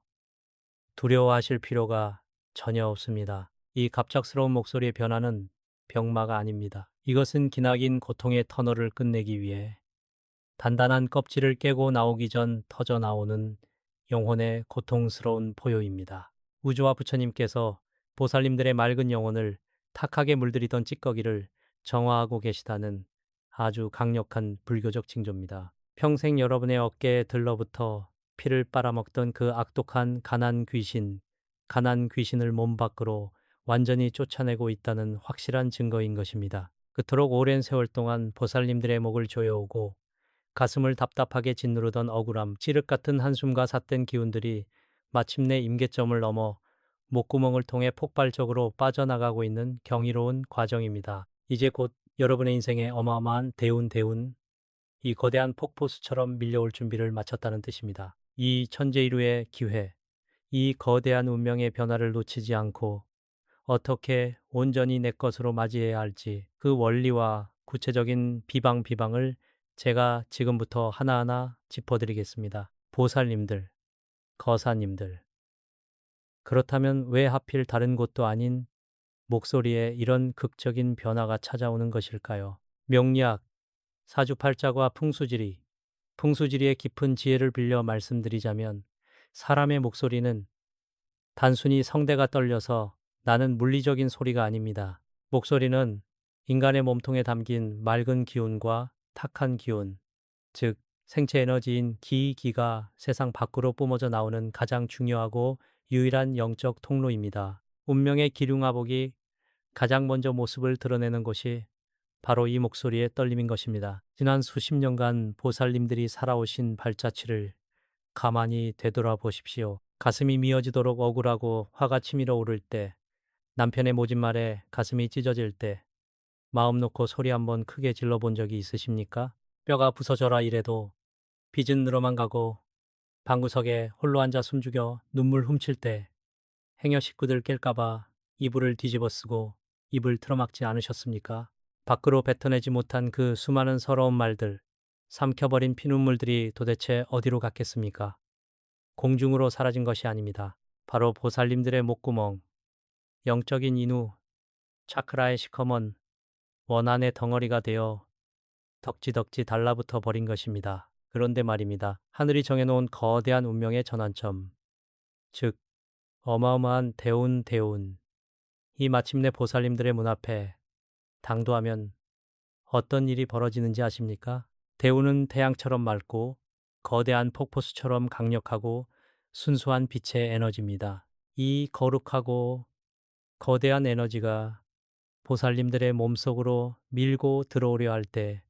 [SPEAKER 1] 두려워하실 필요가 전혀 없습니다. 이 갑작스러운 목소리의 변화는 병마가 아닙니다. 이것은 기나긴 고통의 터널을 끝내기 위해 단단한 껍질을 깨고 나오기 전 터져 나오는 영혼의 고통스러운 포효입니다. 우주와 부처님께서 보살님들의 맑은 영혼을 탁하게 물들이던 찌꺼기를 정화하고 계시다는 아주 강력한 불교적 징조입니다. 평생 여러분의 어깨에 들러붙어 피를 빨아먹던 그 악독한 가난 귀신을 몸 밖으로 완전히 쫓아내고 있다는 확실한 증거인 것입니다. 그토록 오랜 세월 동안 보살님들의 목을 조여오고 가슴을 답답하게 짓누르던 억울함, 찌륵 같은 한숨과 삿된 기운들이 마침내 임계점을 넘어 목구멍을 통해 폭발적으로 빠져나가고 있는 경이로운 과정입니다. 이제 곧 여러분의 인생에 어마어마한 대운, 이 거대한 폭포수처럼 밀려올 준비를 마쳤다는 뜻입니다. 이 천재일우의 기회, 이 거대한 운명의 변화를 놓치지 않고 어떻게 온전히 내 것으로 맞이해야 할지 그 원리와 구체적인 비방을 제가 지금부터 하나하나 짚어드리겠습니다. 보살님들, 거사님들, 그렇다면 왜 하필 다른 곳도 아닌 목소리에 이런 극적인 변화가 찾아오는 것일까요? 명리학, 사주팔자와 풍수지리의 깊은 지혜를 빌려 말씀드리자면 사람의 목소리는 단순히 성대가 떨려서 나는 물리적인 소리가 아닙니다. 목소리는 인간의 몸통에 담긴 맑은 기운과 탁한 기운, 즉 생체 에너지인 기가 세상 밖으로 뿜어져 나오는 가장 중요하고 유일한 영적 통로입니다. 운명의 기륭아복이 가장 먼저 모습을 드러내는 곳이 바로 이 목소리의 떨림인 것입니다. 지난 수십 년간 보살님들이 살아오신 발자취를 가만히 되돌아보십시오. 가슴이 미어지도록 억울하고 화가 치밀어 오를 때, 남편의 모진 말에 가슴이 찢어질 때, 마음 놓고 소리 한번 크게 질러본 적이 있으십니까? 뼈가 부서져라 이래도 빚은 늘어만 가고 방구석에 홀로 앉아 숨죽여 눈물 훔칠 때 행여 식구들 깰까봐 이불을 뒤집어 쓰고 입을 틀어막지 않으셨습니까? 밖으로 뱉어내지 못한 그 수많은 서러운 말들, 삼켜버린 피눈물들이 도대체 어디로 갔겠습니까? 공중으로 사라진 것이 아닙니다. 바로 보살님들의 목구멍, 영적인 인후, 차크라의 시커먼 원한의 덩어리가 되어 덕지덕지 달라붙어 버린 것입니다. 그런데 말입니다. 하늘이 정해놓은 거대한 운명의 전환점, 즉 어마어마한 대운, 이 마침내 보살님들의 문 앞에 당도하면 어떤 일이 벌어지는지 아십니까? 대운은 태양처럼 맑고 거대한 폭포수처럼 강력하고 순수한 빛의 에너지입니다. 이 거룩하고 거대한 에너지가 보살님들의 몸속으로 밀고 들어오려 할 때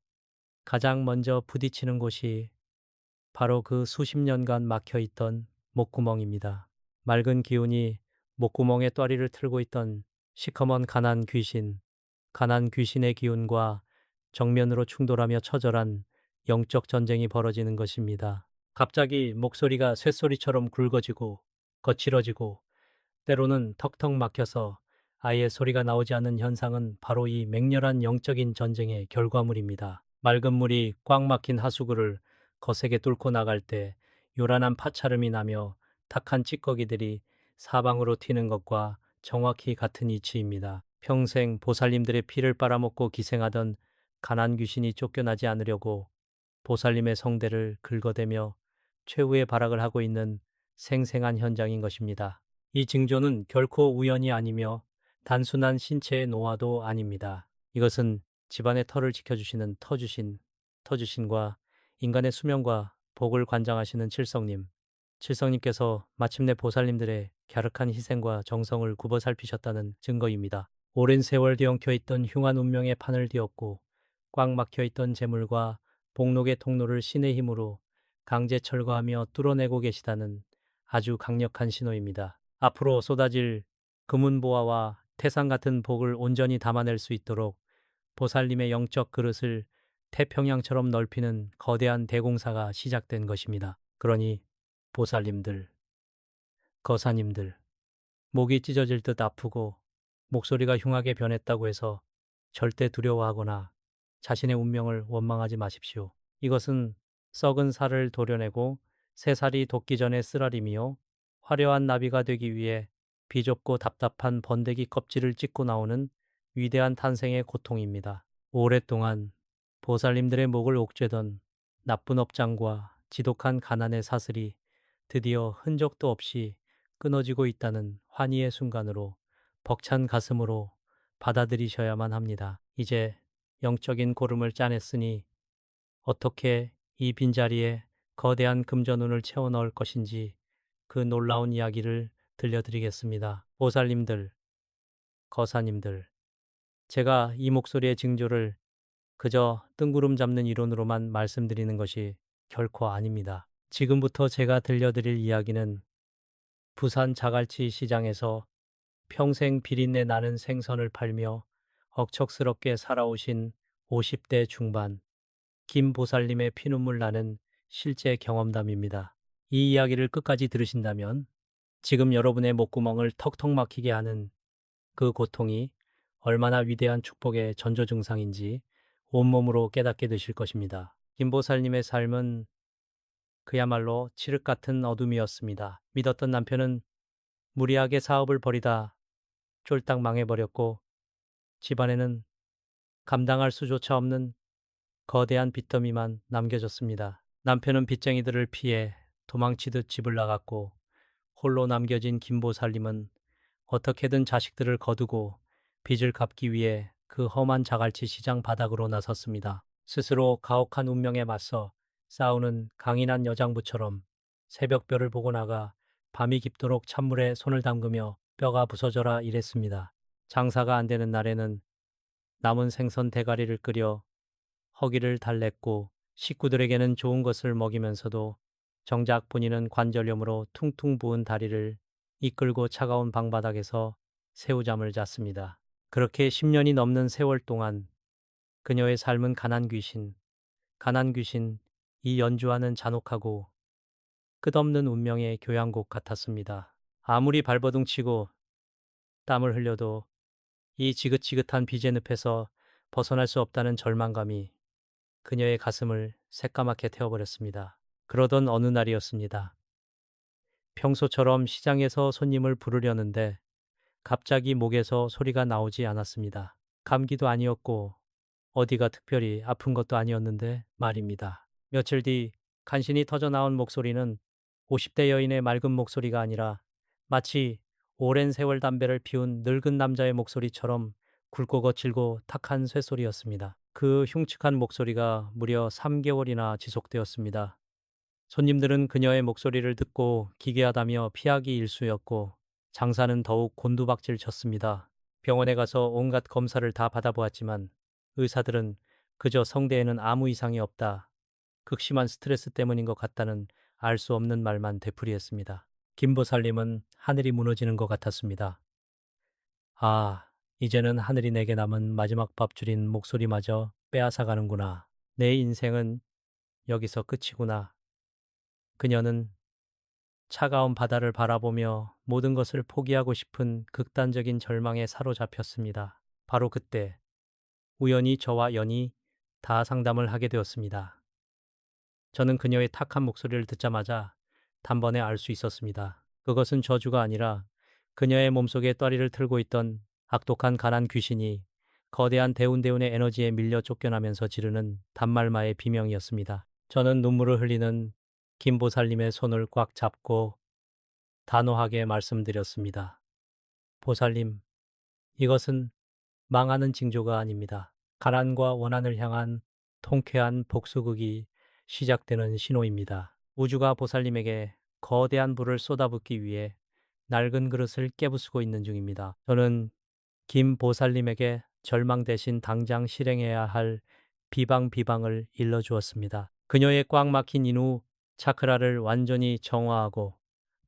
[SPEAKER 1] 가장 먼저 부딪히는 곳이 바로 그 수십 년간 막혀 있던 목구멍입니다. 맑은 기운이 목구멍에 또리를 틀고 있던 시커먼 가난 귀신의 기운과 정면으로 충돌하며 처절한 영적 전쟁이 벌어지는 것입니다. 갑자기 목소리가 쇳소리처럼 굵어지고 거칠어지고 때로는 턱턱 막혀서 아예 소리가 나오지 않는 현상은 바로 이 맹렬한 영적인 전쟁의 결과물입니다. 맑은 물이 꽉 막힌 하수구를 거세게 뚫고 나갈 때 요란한 파차름이 나며 탁한 찌꺼기들이 사방으로 튀는 것과 정확히 같은 이치입니다. 평생 보살님들의 피를 빨아먹고 기생하던 가난 귀신이 쫓겨나지 않으려고 보살님의 성대를 긁어대며 최후의 발악을 하고 있는 생생한 현장인 것입니다. 이 징조는 결코 우연이 아니며 단순한 신체의 노화도 아닙니다. 이것은 집안의 터를 지켜주시는 터주신과 인간의 수명과 복을 관장하시는 칠성님께서 마침내 보살님들의 갸륵한 희생과 정성을 굽어 살피셨다는 증거입니다. 오랜 세월 뒤엉켜 있던 흉한 운명의 판을 뒤엎고 꽉 막혀 있던 재물과 복록의 통로를 신의 힘으로 강제 철거하며 뚫어내고 계시다는 아주 강력한 신호입니다. 앞으로 쏟아질 금운보화와 태산 같은 복을 온전히 담아낼 수 있도록 보살님의 영적 그릇을 태평양처럼 넓히는 거대한 대공사가 시작된 것입니다. 그러니 보살님들, 거사님들, 목이 찢어질 듯 아프고 목소리가 흉하게 변했다고 해서 절대 두려워하거나 자신의 운명을 원망하지 마십시오. 이것은 썩은 살을 도려내고 새 살이 돋기 전에 쓰라림이요. 화려한 나비가 되기 위해 비좁고 답답한 번데기 껍질을 찢고 나오는 위대한 탄생의 고통입니다. 오랫동안 보살님들의 목을 옥죄던 나쁜 업장과 지독한 가난의 사슬이 드디어 흔적도 없이 끊어지고 있다는 환희의 순간으로 벅찬 가슴으로 받아들이셔야만 합니다. 이제 영적인 고름을 짜냈으니 어떻게 이 빈자리에 거대한 금전운을 채워 넣을 것인지 그 놀라운 이야기를 들려드리겠습니다. 보살님들, 거사님들, 제가 이 목소리의 징조를 그저 뜬구름 잡는 이론으로만 말씀드리는 것이 결코 아닙니다. 지금부터 제가 들려드릴 이야기는 부산 자갈치 시장에서 평생 비린내 나는 생선을 팔며 억척스럽게 살아오신 50대 중반 김 보살님의 피눈물 나는 실제 경험담입니다. 이 이야기를 끝까지 들으신다면 지금 여러분의 목구멍을 턱턱 막히게 하는 그 고통이 얼마나 위대한 축복의 전조증상인지 온몸으로 깨닫게 되실 것입니다. 김보살님의 삶은 그야말로 칠흑 같은 어둠이었습니다. 믿었던 남편은 무리하게 사업을 벌이다 쫄딱 망해버렸고 집안에는 감당할 수조차 없는 거대한 빚더미만 남겨졌습니다. 남편은 빚쟁이들을 피해 도망치듯 집을 나갔고 홀로 남겨진 김보살님은 어떻게든 자식들을 거두고 빚을 갚기 위해 그 험한 자갈치 시장 바닥으로 나섰습니다. 스스로 가혹한 운명에 맞서 싸우는 강인한 여장부처럼 새벽별을 보고 나가 밤이 깊도록 찬물에 손을 담그며 뼈가 부서져라 일했습니다. 장사가 안 되는 날에는 남은 생선 대가리를 끓여 허기를 달랬고 식구들에게는 좋은 것을 먹이면서도 정작 본인은 관절염으로 퉁퉁 부은 다리를 이끌고 차가운 방바닥에서 새우잠을 잤습니다. 그렇게 10년이 넘는 세월 동안 그녀의 삶은 가난 귀신, 이 연주하는 잔혹하고 끝없는 운명의 교향곡 같았습니다. 아무리 발버둥치고 땀을 흘려도 이 지긋지긋한 빚의 늪에서 벗어날 수 없다는 절망감이 그녀의 가슴을 새까맣게 태워버렸습니다. 그러던 어느 날이었습니다. 평소처럼 시장에서 손님을 부르려는데 갑자기 목에서 소리가 나오지 않았습니다. 감기도 아니었고 어디가 특별히 아픈 것도 아니었는데 말입니다. 며칠 뒤 간신히 터져 나온 목소리는 50대 여인의 맑은 목소리가 아니라 마치 오랜 세월 담배를 피운 늙은 남자의 목소리처럼 굵고 거칠고 탁한 쇠소리였습니다. 그 흉측한 목소리가 무려 3개월이나 지속되었습니다. 손님들은 그녀의 목소리를 듣고 기괴하다며 피하기 일쑤였고 장사는 더욱 곤두박질 쳤습니다. 병원에 가서 온갖 검사를 다 받아보았지만 의사들은 그저 성대에는 아무 이상이 없다, 극심한 스트레스 때문인 것 같다는 알 수 없는 말만 되풀이했습니다. 김보살님은 하늘이 무너지는 것 같았습니다. 아, 이제는 하늘이 내게 남은 마지막 밥줄인 목소리마저 빼앗아가는구나. 내 인생은 여기서 끝이구나. 그녀는 차가운 바다를 바라보며 모든 것을 포기하고 싶은 극단적인 절망에 사로잡혔습니다. 바로 그때 우연히 저와 연이 다 상담을 하게 되었습니다. 저는 그녀의 탁한 목소리를 듣자마자 단번에 알 수 있었습니다. 그것은 저주가 아니라 그녀의 몸속에 또리를 틀고 있던 악독한 가난 귀신이 거대한 대운대운의 에너지에 밀려 쫓겨나면서 지르는 단말마의 비명이었습니다. 저는 눈물을 흘리는 김보살님의 손을 꽉 잡고 단호하게 말씀드렸습니다. 보살님, 이것은 망하는 징조가 아닙니다. 가난과 원한을 향한 통쾌한 복수극이 시작되는 신호입니다. 우주가 보살님에게 거대한 불을 쏟아붓기 위해 낡은 그릇을 깨부수고 있는 중입니다. 저는 김 보살님에게 절망 대신 당장 실행해야 할 비방을 일러주었습니다. 그녀의 꽉 막힌 인후 차크라를 완전히 정화하고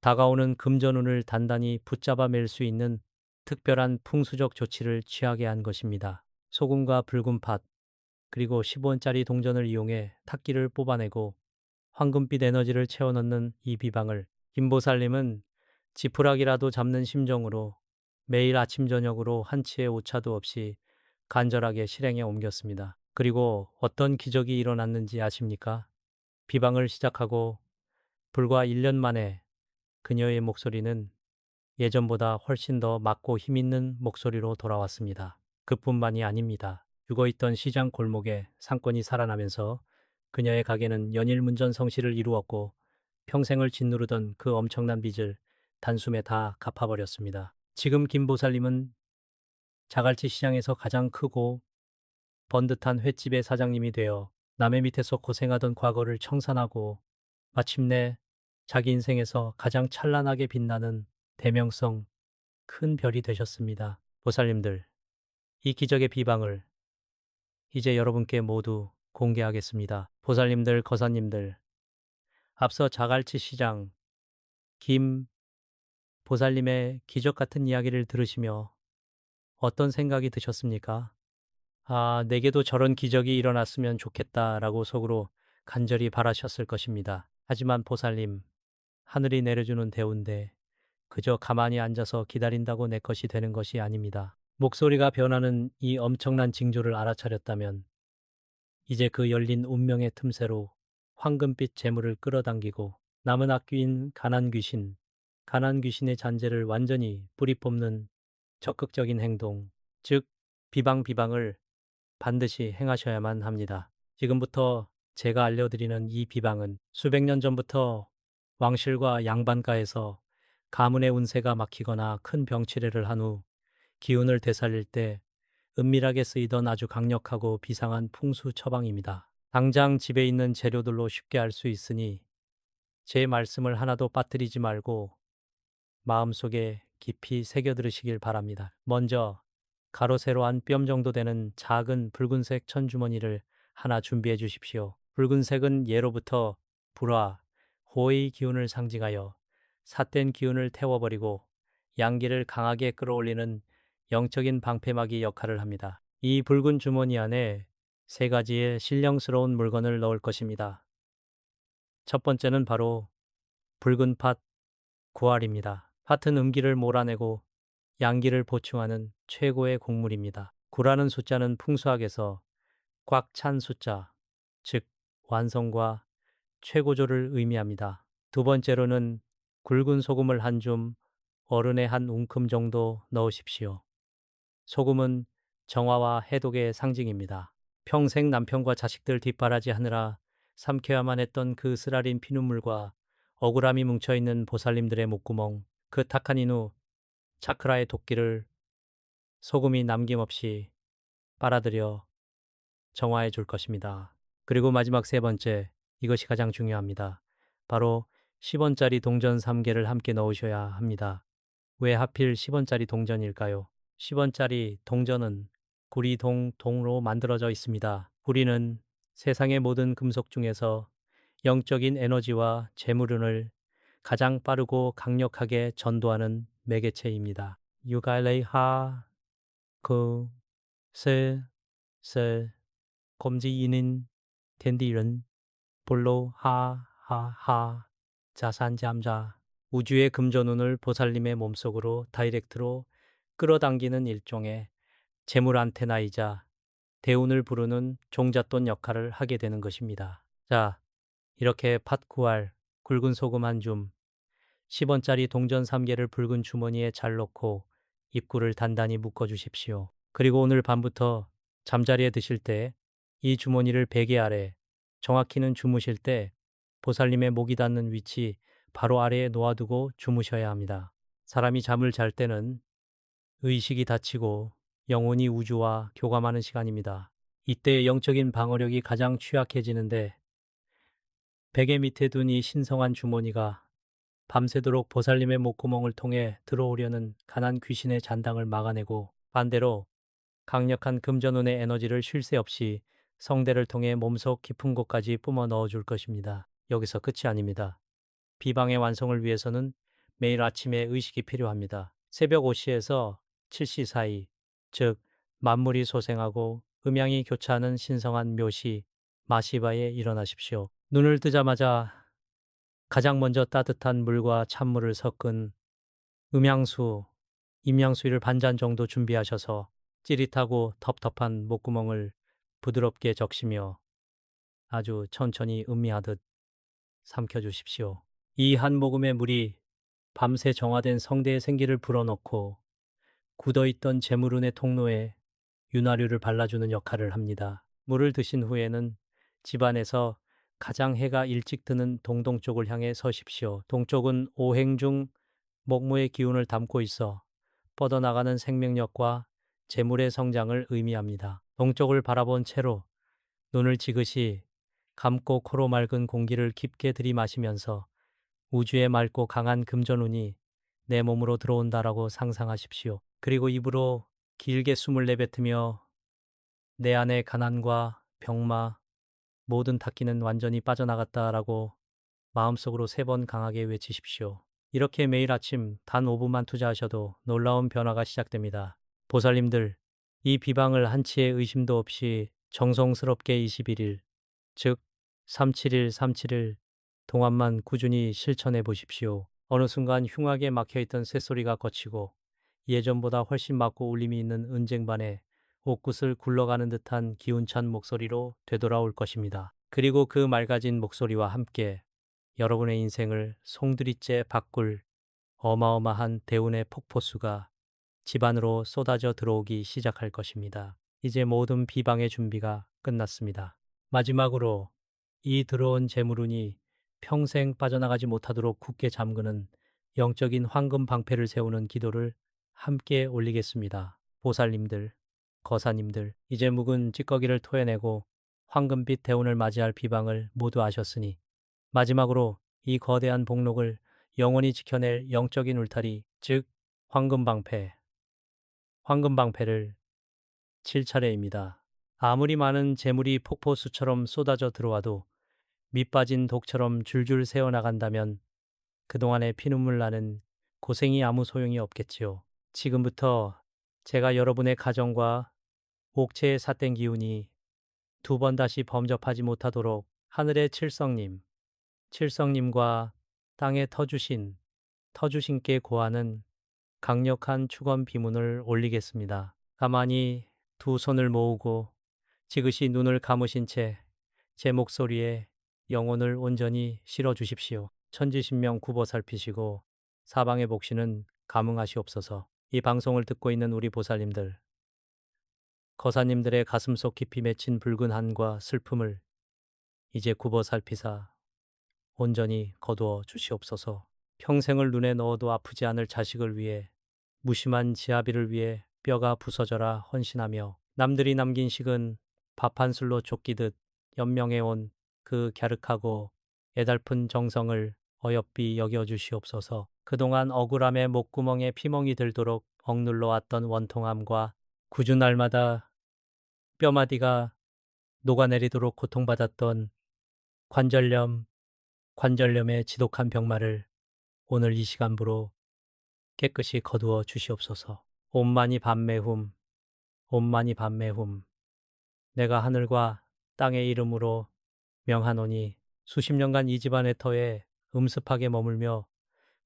[SPEAKER 1] 다가오는 금전운을 단단히 붙잡아 맬 수 있는 특별한 풍수적 조치를 취하게 한 것입니다. 소금과 붉은 팥, 그리고 10원짜리 동전을 이용해 탁기를 뽑아내고 황금빛 에너지를 채워넣는 이 비방을 김보살님은 지푸라기라도 잡는 심정으로 매일 아침 저녁으로 한치의 오차도 없이 간절하게 실행에 옮겼습니다. 그리고 어떤 기적이 일어났는지 아십니까? 비방을 시작하고 불과 1년 만에 그녀의 목소리는 예전보다 훨씬 더 맑고 힘있는 목소리로 돌아왔습니다. 그뿐만이 아닙니다. 죽어있던 시장 골목에 상권이 살아나면서 그녀의 가게는 연일문전성시를 이루었고 평생을 짓누르던 그 엄청난 빚을 단숨에 다 갚아버렸습니다. 지금 김보살님은 자갈치 시장에서 가장 크고 번듯한 횟집의 사장님이 되어 남의 밑에서 고생하던 과거를 청산하고 마침내 자기 인생에서 가장 찬란하게 빛나는 대명성 큰 별이 되셨습니다. 보살님들, 이 기적의 비방을 이제 여러분께 모두 공개하겠습니다. 보살님들, 거사님들, 앞서 자갈치 시장 김 보살님의 기적 같은 이야기를 들으시며 어떤 생각이 드셨습니까? 아, 내게도 저런 기적이 일어났으면 좋겠다라고 속으로 간절히 바라셨을 것입니다. 하지만 보살님, 하늘이 내려주는 대우인데 그저 가만히 앉아서 기다린다고 내 것이 되는 것이 아닙니다. 목소리가 변하는 이 엄청난 징조를 알아차렸다면 이제 그 열린 운명의 틈새로 황금빛 재물을 끌어당기고 남은 악귀인 가난 귀신의 잔재를 완전히 뿌리 뽑는 적극적인 행동, 즉 비방을 반드시 행하셔야만 합니다. 지금부터 제가 알려드리는 이 비방은 수백 년 전부터 왕실과 양반가에서 가문의 운세가 막히거나 큰 병치레를 한 후 기운을 되살릴 때 은밀하게 쓰이던 아주 강력하고 비상한 풍수 처방입니다. 당장 집에 있는 재료들로 쉽게 알 수 있으니 제 말씀을 하나도 빠뜨리지 말고 마음속에 깊이 새겨 들으시길 바랍니다. 먼저 가로 세로 한 뼘 정도 되는 작은 붉은색 천주머니를 하나 준비해 주십시오. 붉은색은 예로부터 불화, 호의 기운을 상징하여 삿된 기운을 태워버리고 양기를 강하게 끌어올리는 영적인 방패막이 역할을 합니다. 이 붉은 주머니 안에 세 가지의 신령스러운 물건을 넣을 것입니다. 첫 번째는 바로 붉은 팥, 구알입니다. 팥은 음기를 몰아내고 양기를 보충하는 최고의 곡물입니다. 구라는 숫자는 풍수학에서 꽉 찬 숫자, 즉 완성과 최고조를 의미합니다. 두 번째로는 굵은 소금을 한 줌, 어른의 한 웅큼 정도 넣으십시오. 소금은 정화와 해독의 상징입니다. 평생 남편과 자식들 뒷바라지 하느라 삼켜야만 했던 그 쓰라린 피눈물과 억울함이 뭉쳐있는 보살님들의 목구멍, 그 타카니누 차크라의 도끼를 소금이 남김없이 빨아들여 정화해 줄 것입니다. 그리고 마지막 세 번째, 이것이 가장 중요합니다. 바로 10원짜리 동전 3개를 함께 넣으셔야 합니다. 왜 하필 10원짜리 동전일까요? 10원짜리 동전은 구리동으로 만들어져 있습니다. 구리는 세상의 모든 금속 중에서 영적인 에너지와 재물운을 가장 빠르고 강력하게 전도하는 매개체입니다. 유갈레이하 그 세, 세, 검지인인 댄디른 볼로 하하하 자산잠자 우주의 금전운을 보살님의 몸속으로 다이렉트로 끌어당기는 일종의 재물 안테나이자 대운을 부르는 종잣돈 역할을 하게 되는 것입니다. 자, 이렇게 팥 9알, 굵은 소금 한 줌, 10원짜리 동전 3개를 붉은 주머니에 잘 넣고 입구를 단단히 묶어 주십시오. 그리고 오늘 밤부터 잠자리에 드실 때 이 주머니를 베개 아래, 정확히는 주무실 때 보살님의 목이 닿는 위치 바로 아래에 놓아두고 주무셔야 합니다. 사람이 잠을 잘 때는 의식이 닫히고 영혼이 우주와 교감하는 시간입니다. 이때 영적인 방어력이 가장 취약해지는데 베개 밑에 둔 이 신성한 주머니가 밤새도록 보살님의 목구멍을 통해 들어오려는 가난 귀신의 잔당을 막아내고 반대로 강력한 금전운의 에너지를 쉴 새 없이 성대를 통해 몸속 깊은 곳까지 뿜어 넣어줄 것입니다. 여기서 끝이 아닙니다. 비방의 완성을 위해서는 매일 아침에 의식이 필요합니다. 새벽 5시에서 7시 사이, 즉 만물이 소생하고 음양이 교차하는 신성한 묘시 마시바에 일어나십시오. 눈을 뜨자마자 가장 먼저 따뜻한 물과 찬물을 섞은 음양수, 임양수를 반잔 정도 준비하셔서 찌릿하고 텁텁한 목구멍을 부드럽게 적시며 아주 천천히 음미하듯 삼켜주십시오. 이 한 모금의 물이 밤새 정화된 성대의 생기를 불어넣고 굳어있던 재물운의 통로에 윤활유를 발라주는 역할을 합니다. 물을 드신 후에는 집안에서 가장 해가 일찍 드는 동동쪽을 향해 서십시오. 동쪽은 오행 중 목무의 기운을 담고 있어 뻗어나가는 생명력과 재물의 성장을 의미합니다. 동쪽을 바라본 채로 눈을 지그시 감고 코로 맑은 공기를 깊게 들이마시면서 우주의 맑고 강한 금전운이 내 몸으로 들어온다라고 상상하십시오. 그리고 입으로 길게 숨을 내뱉으며 내 안의 가난과 병마, 모든 닦기는 완전히 빠져나갔다라고 마음속으로 3번 강하게 외치십시오. 이렇게 매일 아침 단 5분만 투자하셔도 놀라운 변화가 시작됩니다. 보살님들, 이 비방을 한치의 의심도 없이 정성스럽게 21일, 즉 371 동안만 꾸준히 실천해 보십시오. 어느 순간 흉하게 막혀있던 쇳소리가 거치고 예전보다 훨씬 맑고 울림이 있는 은쟁반에 옥굿을 굴러가는 듯한 기운찬 목소리로 되돌아올 것입니다. 그리고 그 맑아진 목소리와 함께 여러분의 인생을 송두리째 바꿀 어마어마한 대운의 폭포수가 집안으로 쏟아져 들어오기 시작할 것입니다. 이제 모든 비방의 준비가 끝났습니다. 마지막으로 이 들어온 재물운이 평생 빠져나가지 못하도록 굳게 잠그는 영적인 황금 방패를 세우는 기도를 함께 올리겠습니다. 보살님들, 거사님들, 이제 묵은 찌꺼기를 토해내고 황금빛 대운을 맞이할 비방을 모두 아셨으니 마지막으로 이 거대한 복록을 영원히 지켜낼 영적인 울타리, 즉 황금방패를 칠 차례입니다. 아무리 많은 재물이 폭포수처럼 쏟아져 들어와도 밑빠진 독처럼 줄줄 새어나간다면 그동안의 피눈물 나는 고생이 아무 소용이 없겠지요. 지금부터 제가 여러분의 가정과 옥체의 삿된 기운이 2번 다시 범접하지 못하도록 하늘의 칠성님과 땅에 터주신께 고하는 강력한 축원 비문을 올리겠습니다. 가만히 두 손을 모으고 지그시 눈을 감으신 채 제 목소리에 영혼을 온전히 실어 주십시오. 천지신명 굽어 살피시고 사방의 복신은 감응하시옵소서. 이 방송을 듣고 있는 우리 보살님들, 거사님들의 가슴속 깊이 맺힌 붉은 한과 슬픔을 이제 굽어 살피사 온전히 거두어 주시옵소서. 평생을 눈에 넣어도 아프지 않을 자식을 위해 무심한 지아비를 위해 뼈가 부서져라 헌신하며 남들이 남긴 식은 밥 한 술로 쫓기듯 연명해온 그 갸륵하고 애달픈 정성을 어여삐 여겨주시옵소서. 그동안 억울함에 목구멍에 피멍이 들도록 억눌러 왔던 원통함과 굳은 날마다 뼈마디가 녹아내리도록 고통받았던 관절염, 관절염의 지독한 병마를 오늘 이 시간부로 깨끗이 거두어 주시옵소서. 온만이 밤매훔, 온만이 밤매훔. 내가 하늘과 땅의 이름으로 명하노니 수십 년간 이 집안의 터에 음습하게 머물며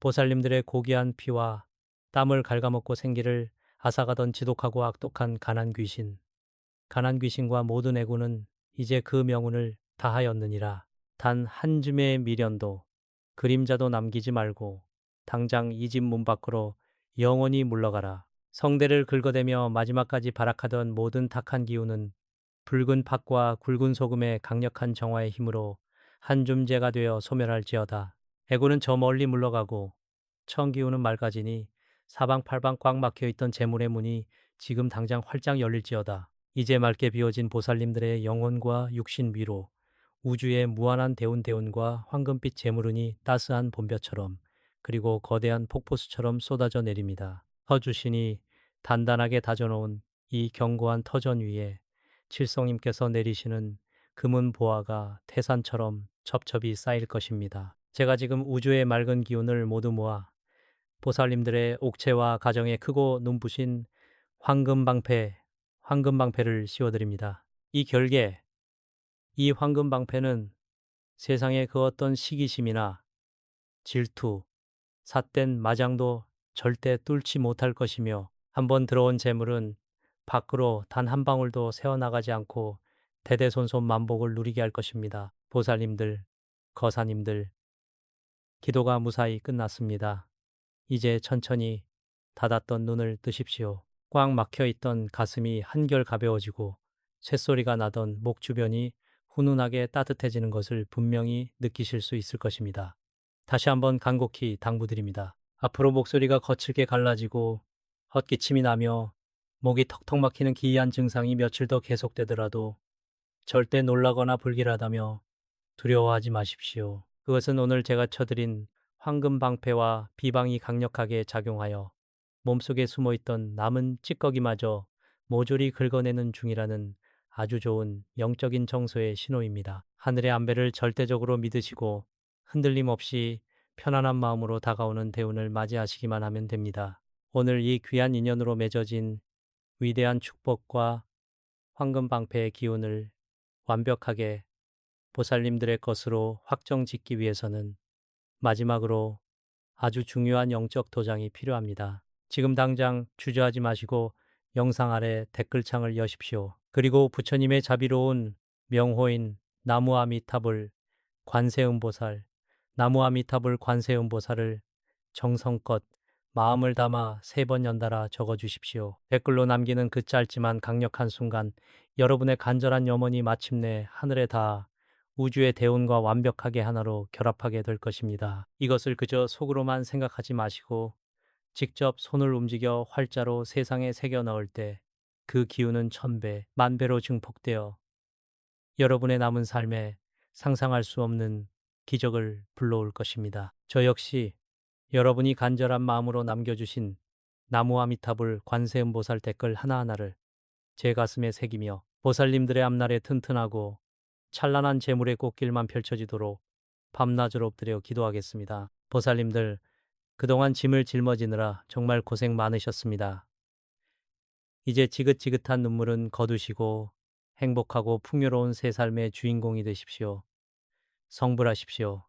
[SPEAKER 1] 보살님들의 고귀한 피와 땀을 갉아먹고 생기를 앗아가던 지독하고 악독한 가난 귀신과 모든 애구는 이제 그 명운을 다하였느니라. 단 한 줌의 미련도 그림자도 남기지 말고 당장 이 집 문 밖으로 영원히 물러가라. 성대를 긁어대며 마지막까지 발악하던 모든 탁한 기운은 붉은 팥과 굵은 소금의 강력한 정화의 힘으로 한 줌재가 되어 소멸할지어다. 애구는 저 멀리 물러가고 천기운은 맑아지니 사방팔방 꽉 막혀있던 재물의 문이 지금 당장 활짝 열릴지어다. 이제 맑게 비워진 보살님들의 영혼과 육신 위로 우주의 무한한 대운과 황금빛 재물운이 따스한 봄볕처럼 그리고 거대한 폭포수처럼 쏟아져 내립니다. 터주신이 단단하게 다져놓은 이 견고한 터전 위에 칠성님께서 내리시는 금은 보화가 태산처럼 첩첩이 쌓일 것입니다. 제가 지금 우주의 맑은 기운을 모두 모아 보살님들의 옥체와 가정에 크고 눈부신 황금방패를 씌워드립니다. 이 결계, 이 황금방패는 세상의 그 어떤 시기심이나 질투, 삿된 마장도 절대 뚫지 못할 것이며 한번 들어온 재물은 밖으로 단 한 방울도 새어나가지 않고 대대손손 만복을 누리게 할 것입니다. 보살님들, 거사님들, 기도가 무사히 끝났습니다. 이제 천천히 닫았던 눈을 뜨십시오. 꽉 막혀있던 가슴이 한결 가벼워지고 쇳소리가 나던 목 주변이 훈훈하게 따뜻해지는 것을 분명히 느끼실 수 있을 것입니다. 다시 한번 간곡히 당부드립니다. 앞으로 목소리가 거칠게 갈라지고 헛기침이 나며 목이 턱턱 막히는 기이한 증상이 며칠 더 계속되더라도 절대 놀라거나 불길하다며 두려워하지 마십시오. 그것은 오늘 제가 쳐드린 황금방패와 비방이 강력하게 작용하여 몸속에 숨어있던 남은 찌꺼기마저 모조리 긁어내는 중이라는 아주 좋은 영적인 정서의 신호입니다. 하늘의 안배를 절대적으로 믿으시고 흔들림 없이 편안한 마음으로 다가오는 대운을 맞이하시기만 하면 됩니다. 오늘 이 귀한 인연으로 맺어진 위대한 축복과 황금방패의 기운을 완벽하게 보살님들의 것으로 확정짓기 위해서는 마지막으로 아주 중요한 영적 도장이 필요합니다. 지금 당장 주저하지 마시고 영상 아래 댓글창을 여십시오. 그리고 부처님의 자비로운 명호인 나무아미타불 관세음보살, 나무아미타불 관세음보살을 정성껏 마음을 담아 3번 연달아 적어주십시오. 댓글로 남기는 그 짧지만 강력한 순간 여러분의 간절한 염원이 마침내 하늘에 닿아 우주의 대운과 완벽하게 하나로 결합하게 될 것입니다. 이것을 그저 속으로만 생각하지 마시고 직접 손을 움직여 활자로 세상에 새겨 넣을 때 그 기운은 1000배, 10,000배로 증폭되어 여러분의 남은 삶에 상상할 수 없는 기적을 불러올 것입니다. 저 역시 여러분이 간절한 마음으로 남겨주신 나무아미타불 관세음보살 댓글 하나하나를 제 가슴에 새기며 보살님들의 앞날에 튼튼하고 찬란한 재물의 꽃길만 펼쳐지도록 밤낮을 엎드려 기도하겠습니다. 보살님들, 그동안 짐을 짊어지느라 정말 고생 많으셨습니다. 이제 지긋지긋한 눈물은 거두시고 행복하고 풍요로운 새 삶의 주인공이 되십시오. 성불하십시오.